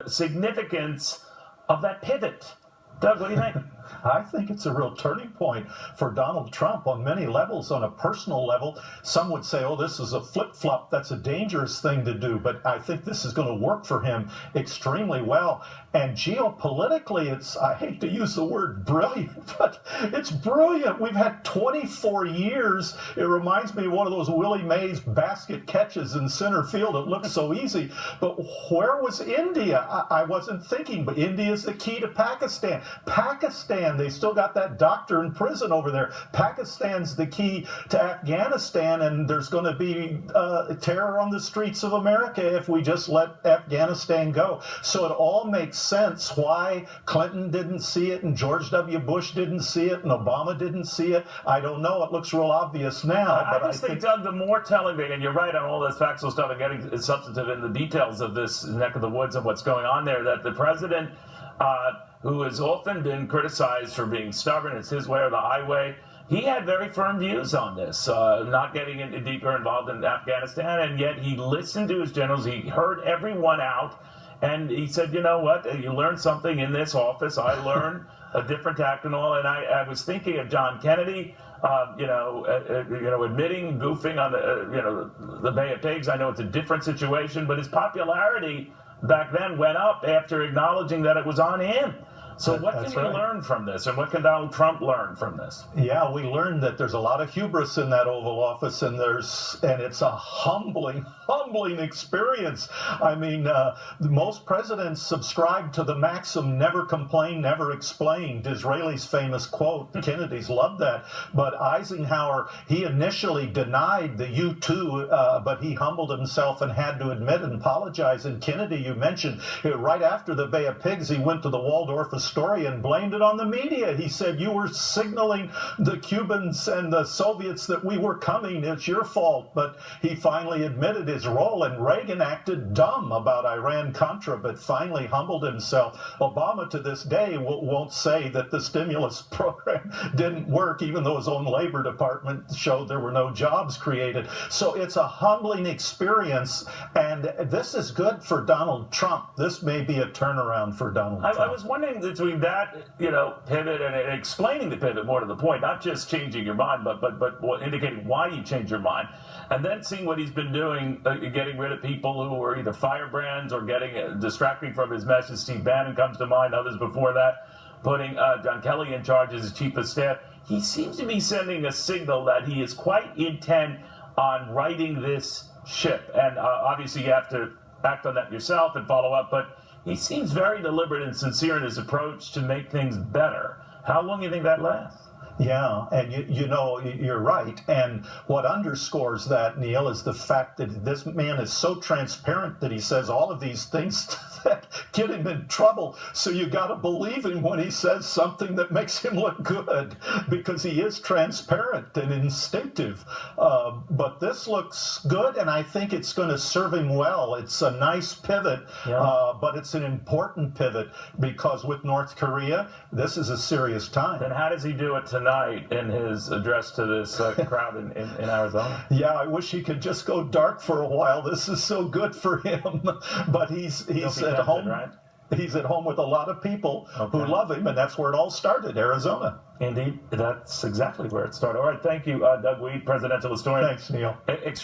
significance of that pivot. Doug, what do you think? I think it's a real turning point for Donald Trump on many levels. On a personal level, some would say, oh, this is a flip-flop. That's a dangerous thing to do. But I think this is going to work for him extremely well. And geopolitically, I hate to use the word brilliant, but it's brilliant. We've had 24 years. It reminds me of one of those Willie Mays basket catches in center field. It looks so easy. But where was India? I wasn't thinking, but India is the key to Pakistan. Pakistan, they still got that doctor in prison over there. Pakistan's the key to Afghanistan, and there's going to be terror on the streets of America if we just let Afghanistan go. So it all makes sense why Clinton didn't see it and George W. Bush didn't see it and Obama didn't see it. I don't know. It looks real obvious now. But I just think, Doug, the more telling thing, and you're right on all this factual stuff and getting substantive in the details of this neck of the woods and what's going on there, that the president, who has often been criticized for being stubborn, it's his way or the highway, he had very firm views on this, not getting deeper involved in Afghanistan, and yet he listened to his generals, he heard everyone out, and he said, you know what, you learn something in this office, I learned a different tact and all, and I was thinking of John Kennedy, admitting, goofing on the Bay of Pigs. I know it's a different situation, but his popularity back then went up after acknowledging that it was on him. So what can we learn from this, and what can Donald Trump learn from this? Yeah, we learned that there's a lot of hubris in that Oval Office, and it's a humbling experience. I mean, most presidents subscribe to the maxim, never complain, never explain. Disraeli's famous quote, Kennedy's loved that. But Eisenhower, he initially denied the U-2, but he humbled himself and had to admit and apologize. And Kennedy, you mentioned, right after the Bay of Pigs, he went to the Waldorf Astoria and blamed it on the media. He said, you were signaling the Cubans and the Soviets that we were coming. It's your fault. But he finally admitted his role, and Reagan acted dumb about Iran-Contra, but finally humbled himself. Obama to this day won't say that the stimulus program didn't work, even though his own Labor Department showed there were no jobs created. So it's a humbling experience, and this is good for Donald Trump. This may be a turnaround for Donald Trump. I was wondering between that, pivot and explaining the pivot more to the point, not just changing your mind, but indicating why you changed your mind, and then seeing what he's been doing, getting rid of people who were either firebrands or distracting from his message. Steve Bannon comes to mind, others before that, putting John Kelly in charge as his chief of staff. He seems to be sending a signal that he is quite intent on righting this ship, and obviously you have to act on that yourself and follow up, but he seems very deliberate and sincere in his approach to make things better. How long do you think that lasts? Yeah, and you're right. And what underscores that, Neil, is the fact that this man is so transparent that he says all of these things that get him in trouble. So you got to believe him when he says something that makes him look good, because he is transparent and instinctive. But this looks good, and I think it's going to serve him well. It's a nice pivot, but it's an important pivot, because with North Korea, this is a serious time. Then how does he do it tonight in his address to this crowd in Arizona? Yeah, I wish he could just go dark for a while. This is so good for him. But he's at home. Right? He's at home with a lot of people who love him, and that's where it all started, Arizona. Indeed, that's exactly where it started. All right, thank you, Doug Wead, presidential historian. Thanks, Neil.